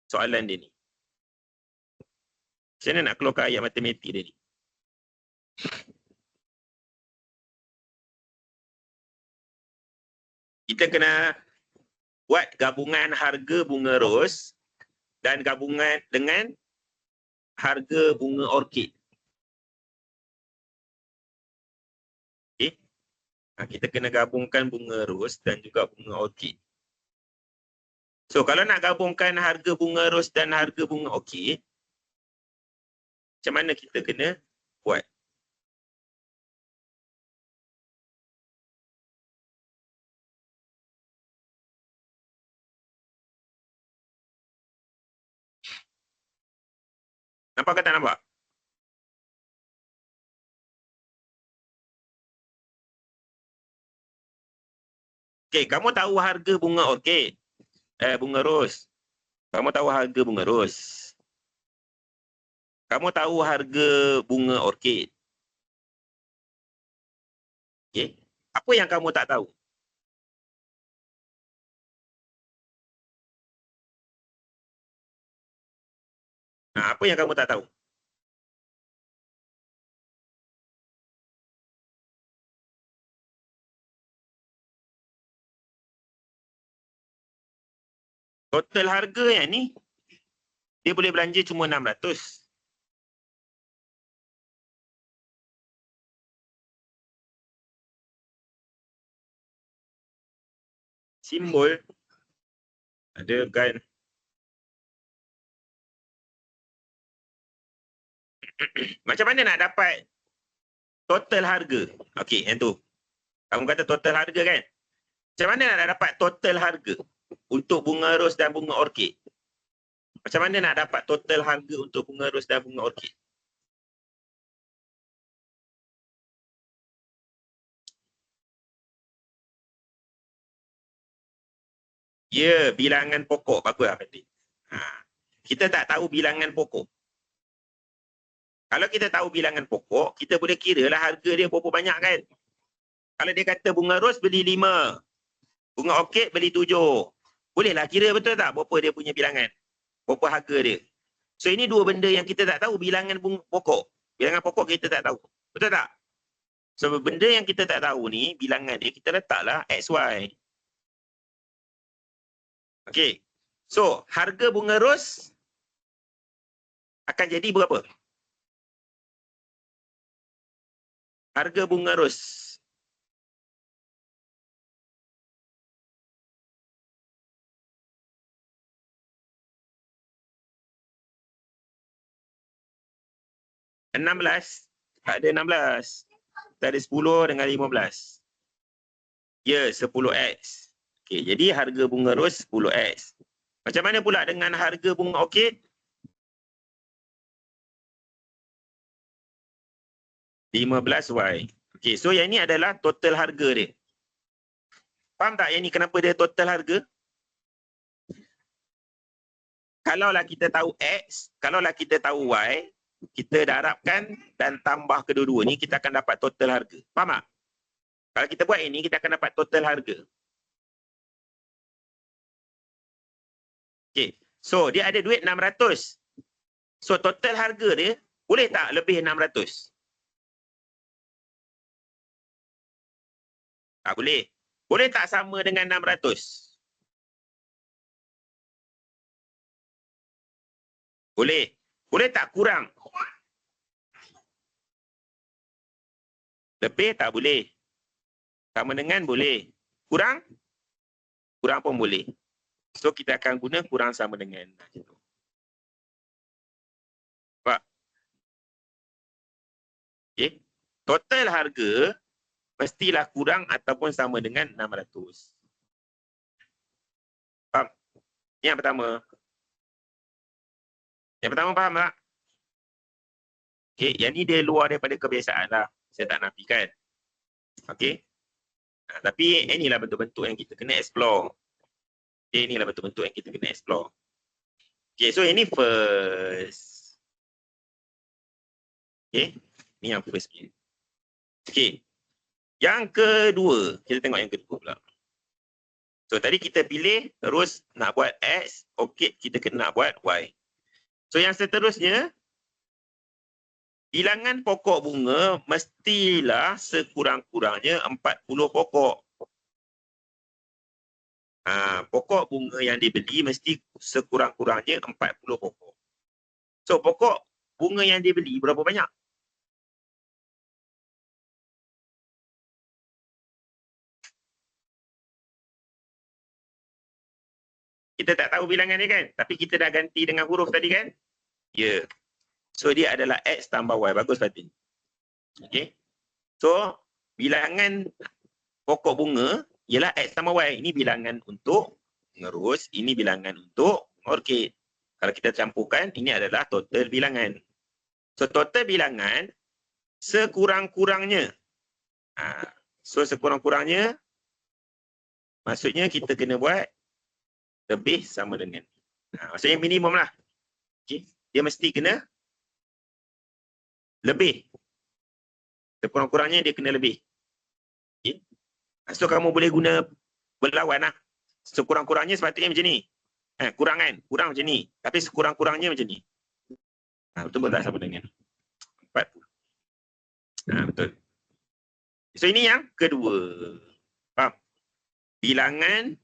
soalan dia ni? Macam mana nak keluarkan ayat matematik dia ni? Kita kena buat gabungan harga bunga ros dan gabungan dengan harga bunga orkid. Okay. Kita kena gabungkan bunga ros dan juga bunga orkid. So, kalau nak gabungkan harga bunga ros dan harga bunga orkid, macam mana kita kena buat? Nampak ke tak nampak? Okey, kamu tahu harga bunga orkid? Bunga ros. Kamu tahu harga bunga ros. Kamu tahu harga bunga orkid. Okey. Apa yang kamu tak tahu? Apa yang kamu tak tahu? Total harga yang ni, dia boleh belanja cuma 600. Simbol. Ada kan. Macam mana nak dapat total harga? Okey, yang tu. Kamu kata total harga kan? Macam mana nak dapat total harga untuk bunga ros dan bunga orkid? Macam mana nak dapat total harga untuk bunga ros dan bunga orkid? Ya, bilangan pokok. Bagus lah, Fatih. Kita tak tahu bilangan pokok. Kalau kita tahu bilangan pokok, kita boleh kira lah harga dia berapa banyak kan? Kalau dia kata bunga ros beli 5, bunga orkid beli 7. Bolehlah kira betul tak berapa dia punya bilangan? Berapa harga dia? So ini dua benda yang kita tak tahu, bilangan pokok. Bilangan pokok kita tak tahu. Betul tak? So benda yang kita tak tahu ni, bilangan dia kita letaklah XY. Okey. So harga bunga ros akan jadi berapa? Harga bunga ros. $16. Tak ada 16. Tak ada 10 dengan 15. Ya, 10X. Okey, jadi harga bunga ros 10X. Macam mana pula dengan harga bunga orkid? 15Y. Okey, so yang ini adalah total harga dia. Faham tak yang ni kenapa dia total harga? kalaulah kita tahu X, kalaulah kita tahu Y, kita darabkan dan tambah kedua-dua ni, kita akan dapat total harga. Faham tak? Kalau kita buat ini, kita akan dapat total harga. Okay. So, dia ada duit 600. So, total harga dia, boleh tak lebih 600? Tak boleh. Boleh tak sama dengan 600? Boleh. Boleh tak kurang? Lebih tak boleh. Sama dengan boleh. Kurang? Kurang pun boleh. So, kita akan guna kurang sama dengan. Nampak? Okay. Total harga mestilah kurang ataupun sama dengan 600. Faham? Ini yang pertama. Yang pertama faham tak? Okay. Yang ni dia luar daripada kebiasaan lah. Saya tak nafikan. Okay. Tapi inilah bentuk-bentuk yang kita kena explore. Okay. Inilah bentuk-bentuk yang kita kena explore. Okay. So ini first. Okay. Ini yang first. Okay. Yang kedua, kita tengok yang kedua pula. So tadi kita pilih terus nak buat X, okey kita kena buat Y. So yang seterusnya, bilangan pokok bunga mestilah sekurang-kurangnya 40 pokok. Pokok bunga yang dibeli mesti sekurang-kurangnya 40 pokok. So pokok bunga yang dibeli berapa banyak? Kita tak tahu bilangan ni kan, tapi kita dah ganti dengan huruf tadi kan? Ya. Yeah. So dia adalah X tambah Y. Bagus Fatin. Okay. So bilangan pokok bunga ialah X tambah Y. Ini bilangan untuk mengerus, ini bilangan untuk orkid. Kalau kita campurkan, ini adalah total bilangan. So total bilangan sekurang-kurangnya. So sekurang-kurangnya maksudnya kita kena buat lebih sama dengan. Maksudnya minimum lah. Okay. Dia mesti kena lebih. Sekurang-kurangnya dia kena lebih. Okay. So kamu boleh guna berlawan lah. Sekurang-kurangnya sepatutnya macam ni. Kurang kan? Kurang macam ni. Tapi sekurang-kurangnya macam ni. Betul tak sama dengan 40. Betul. So ini yang kedua. Faham? Bilangan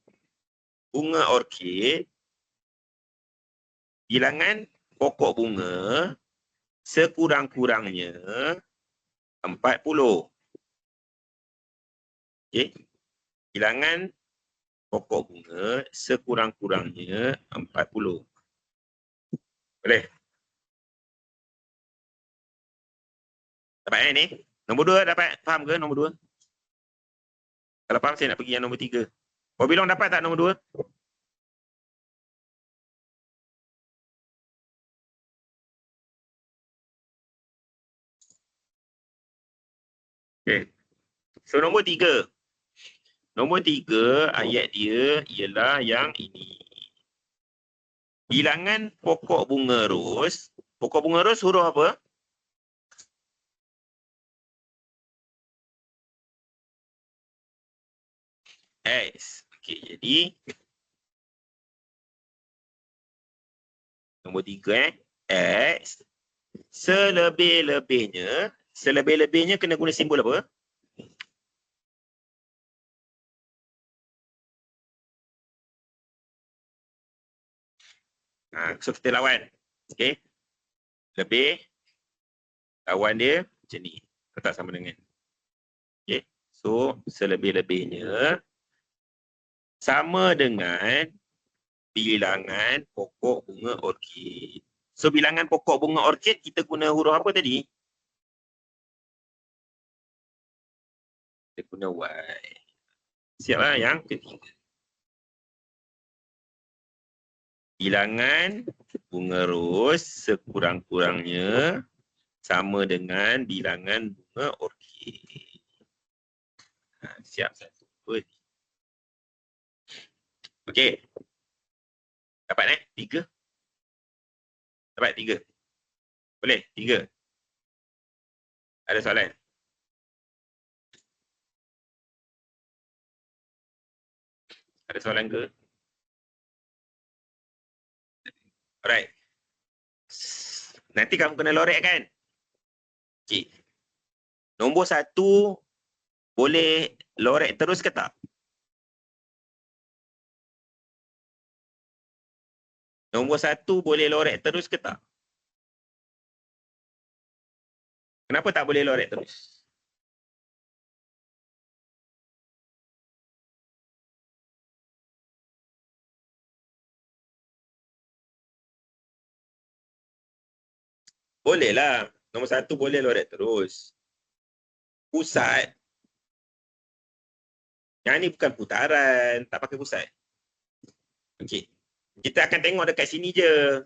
bunga orkid, bilangan pokok bunga sekurang-kurangnya 40. Okey. Bilangan pokok bunga sekurang-kurangnya 40. Boleh? Dapat ni? Nombor 2 dapat? Faham ke nombor 2? Kalau faham saya nak pergi yang nombor 3. Bilong dapat tak nombor 2? Okey. So nombor 3. Nombor 3 ayat dia ialah yang ini. Bilangan pokok bunga ros. Pokok bunga ros huruf apa? X. Okey, jadi nombor 3 X. Selebih-lebihnya kena guna simbol apa? So kita lawan. Okey. Lebih lawan dia macam ni. Tak sama dengan. Okey. So selebih-lebihnya sama dengan bilangan pokok bunga orkid. So bilangan pokok bunga orkid kita guna huruf apa tadi? Kita guna Y. Siaplah yang ketiga. Bilangan bunga ros sekurang-kurangnya sama dengan bilangan bunga orkid. Siap satu. Okey. Dapat 3. Dapat 3. Boleh? 3. Ada soalan? Ada soalan ke? Alright. Nanti kamu kena lorek kan? Okay. Nombor 1 boleh lorek terus ke tak? Nombor 1 boleh lorek terus ke tak? Kenapa tak boleh lorek terus? Boleh lah. Nombor 1 boleh lorek terus. Pusat. Yang ni bukan putaran. Tak pakai pusat. Okey. Kita akan tengok dekat sini je.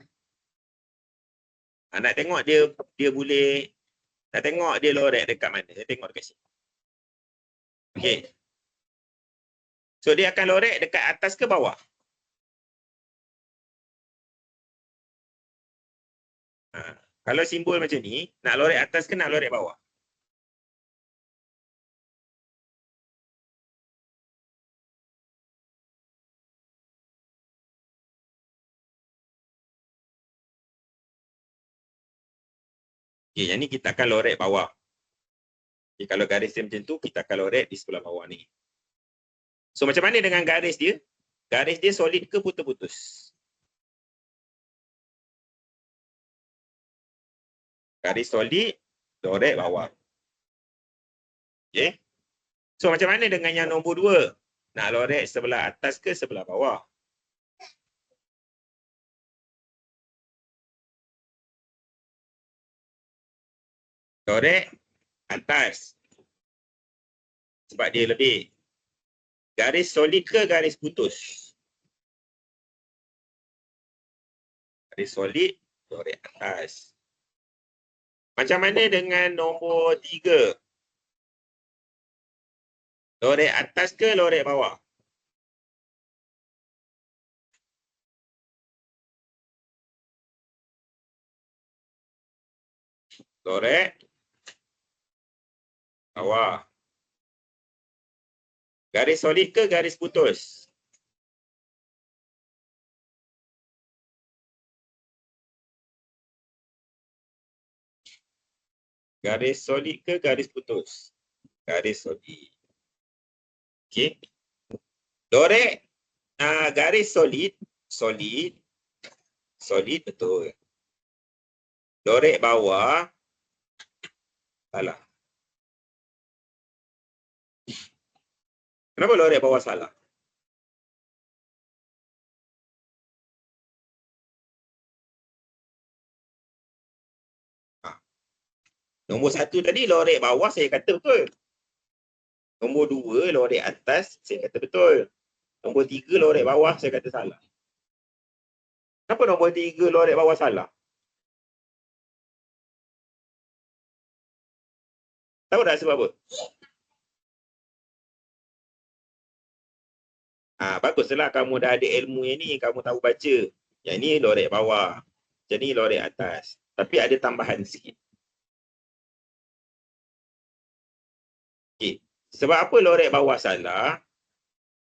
Nak tengok dia boleh. Nak tengok dia lorek dekat mana. Tengok dekat sini. Okey. So dia akan lorek dekat atas ke bawah? Kalau simbol macam ni, nak lorek atas ke nak lorek bawah? Okay, yang ni kita akan lorek bawah. Okay, kalau garis dia macam tu, kita akan lorek di sebelah bawah ni. So macam mana dengan garis dia? Garis dia solid ke putus-putus? Garis solid, lorek bawah. Okay. So macam mana dengan yang nombor 2? Nak lorek sebelah atas ke sebelah bawah? Lorek atas. Sebab dia lebih. Garis solid ke garis putus? Garis solid, lorek atas. Macam mana dengan nombor 3? Lorek atas ke lorek bawah? Lorek bawah. Garis solid ke garis putus? Garis solid ke garis putus? Garis solid. Okey. Lorek garis solid, solid betul. Lorek bawah, salah. Kenapa lorek bawah salah? Nombor 1 tadi lorek bawah saya kata betul. Nombor 2 lorek atas saya kata betul. Nombor 3 lorek bawah saya kata salah. Kenapa nombor 3 lorek bawah salah? Tahu tak sebab apa? Baguslah kamu dah ada ilmu yang ni, kamu tahu baca. Yang ni lorek bawah. Yang ni lorek atas. Tapi ada tambahan sikit. Okay. Sebab apa lorek bawah salah?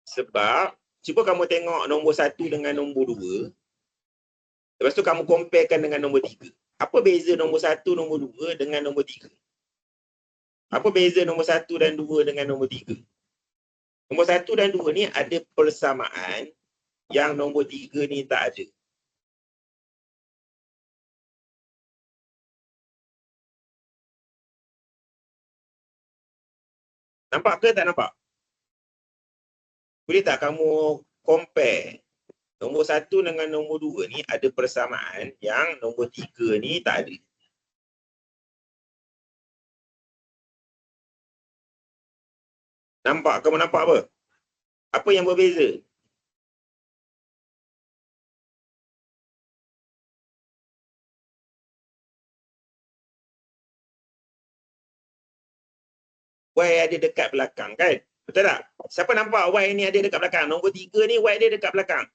Sebab, cuba kamu tengok nombor 1 dengan nombor 2. Lepas tu kamu comparekan dengan nombor 3. Apa beza nombor 1, nombor 2 dengan nombor 3? Apa beza nombor 1 dan 2 dengan nombor 3? Nombor 1 dan 2 ni ada persamaan yang nombor 3 ni tak ada. Nampak ke tak nampak? Boleh tak kamu compare nombor 1 dengan nombor 2 ni ada persamaan yang nombor 3 ni tak ada. Nampak? Kamu nampak apa? Apa yang berbeza? Y ada dekat belakang kan? Betul tak? Siapa nampak Y ni ada dekat belakang? Nombor 3 ni Y dia dekat belakang.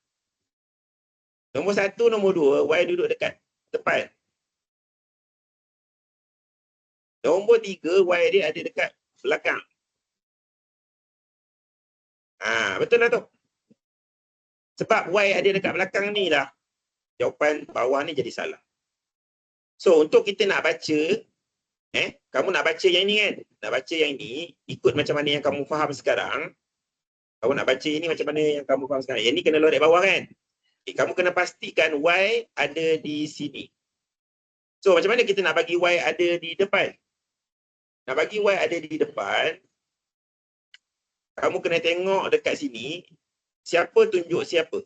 Nombor 1, nombor 2, Y duduk dekat depan. Nombor 3, Y dia ada dekat belakang. Betul lah tu. Sebab Y ada dekat belakang ni lah. Jawapan bawah ni jadi salah. So, untuk kita nak baca, kamu nak baca yang ni kan? Nak baca yang ni, ikut macam mana yang kamu faham sekarang. Kamu nak baca ini macam mana yang kamu faham sekarang. Yang ni kena lorek bawah kan? Kamu kena pastikan Y ada di sini. So, macam mana kita nak bagi Y ada di depan? Nak bagi Y ada di depan, kamu kena tengok dekat sini, siapa tunjuk siapa?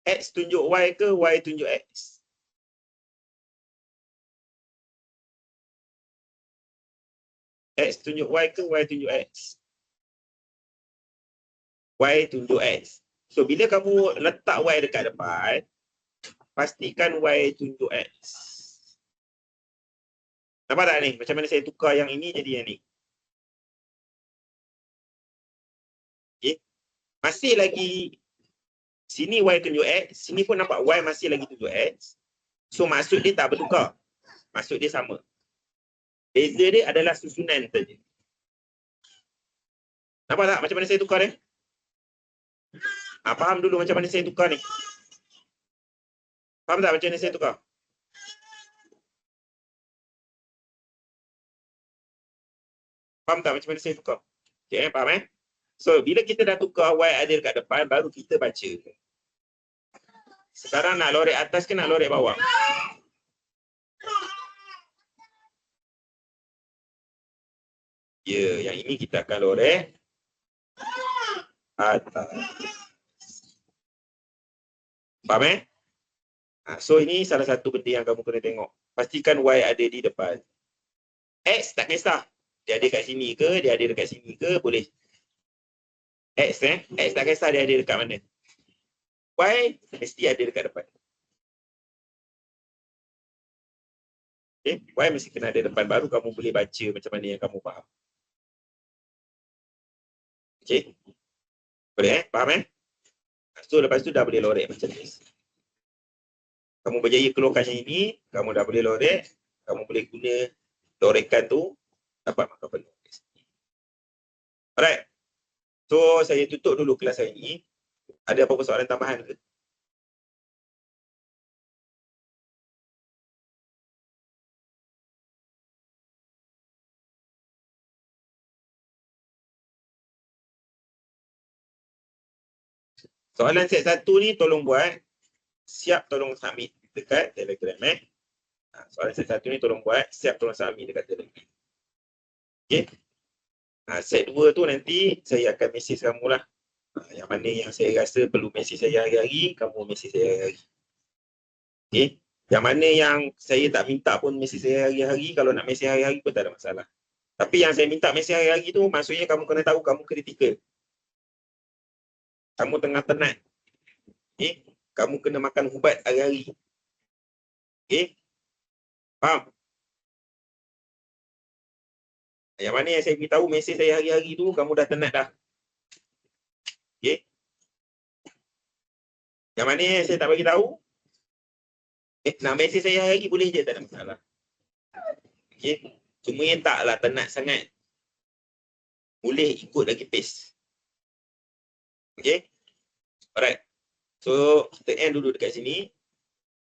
X tunjuk Y ke Y tunjuk X? X tunjuk Y ke Y tunjuk X? Y tunjuk X. So, bila kamu letak Y dekat depan, pastikan Y tunjuk X. Nampak tak ni? Macam mana saya tukar yang ini jadi yang ni? Okay. Masih lagi, sini Y tunjuk X, sini pun nampak Y masih lagi tunjuk X. So, maksud dia tak bertukar. Maksud dia sama. Beza dia adalah susunan saja. Nampak tak macam mana saya tukar dia? Faham dulu macam mana saya tukar ni? Faham tak macam mana saya tukar? Faham tak macam mana saya tukar? Okay, faham So, bila kita dah tukar Y ada dekat depan, baru kita baca. Sekarang nak lorek atas ke nak lorek bawah? Ya, yang ini kita akan lorek atas. Faham so, ini salah satu benda yang kamu kena tengok. Pastikan Y ada di depan. X tak kisah. Dia ada kat sini ke, dia ada dekat sini ke, boleh. X X tak kisah dia ada dekat mana. Y mesti ada dekat depan. Okay? Y mesti kena ada depan, baru kamu boleh baca macam mana yang kamu faham. Okay? Boleh faham So, lepas tu dah boleh lorek macam ni. Kamu berjaya keluarkan yang ini, kamu dah boleh lorek, kamu boleh guna lorekan tu, dapat markah penuh. Alright. So, saya tutup dulu kelas hari ini. Ada apa-apa soalan tambahan ke? Soalan set 1 ni tolong buat. Siap tolong submit dekat Telegram soalan set 1 ni tolong buat. Siap tolong submit dekat Telegram. Okay. Set 2 tu nanti saya akan mesej kamu lah. Yang mana yang saya rasa perlu mesej saya hari-hari, kamu mesej saya hari-hari. Okay. Yang mana yang saya tak minta pun mesej saya hari-hari, kalau nak mesej hari-hari pun tak ada masalah. Tapi yang saya minta mesej hari-hari tu, maksudnya kamu kena tahu kamu kritikal. Kamu tengah tenat. Okay. Kamu kena makan ubat hari-hari. Okay. Faham? Yang mana yang saya beritahu mesej saya hari-hari tu, kamu dah tenat dah. Okay. Yang mana yang saya tak bagi tahu, nak mesej saya hari-hari boleh je, tak ada masalah. Okay. Cuma yang taklah tenat sangat. Boleh ikut lagi pace. Okay. Alright. So, kita end dulu dekat sini.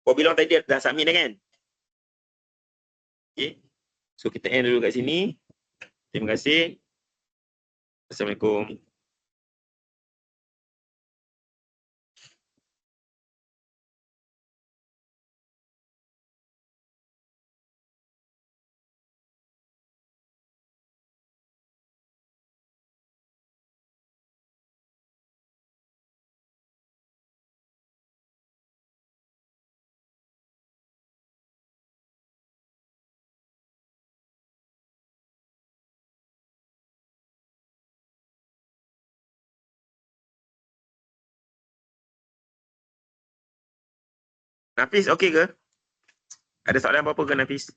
Kau bilang tadi dah submit dah kan? Okay. So, kita end dulu kat sini. Terima kasih. Assalamualaikum. Nafis, okey ke? Ada soalan apa-apa ke Nafis?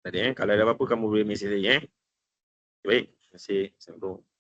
Tadi kalau ada apa-apa kamu boleh mesej saya. Baik, terima kasih. Assalamualaikum.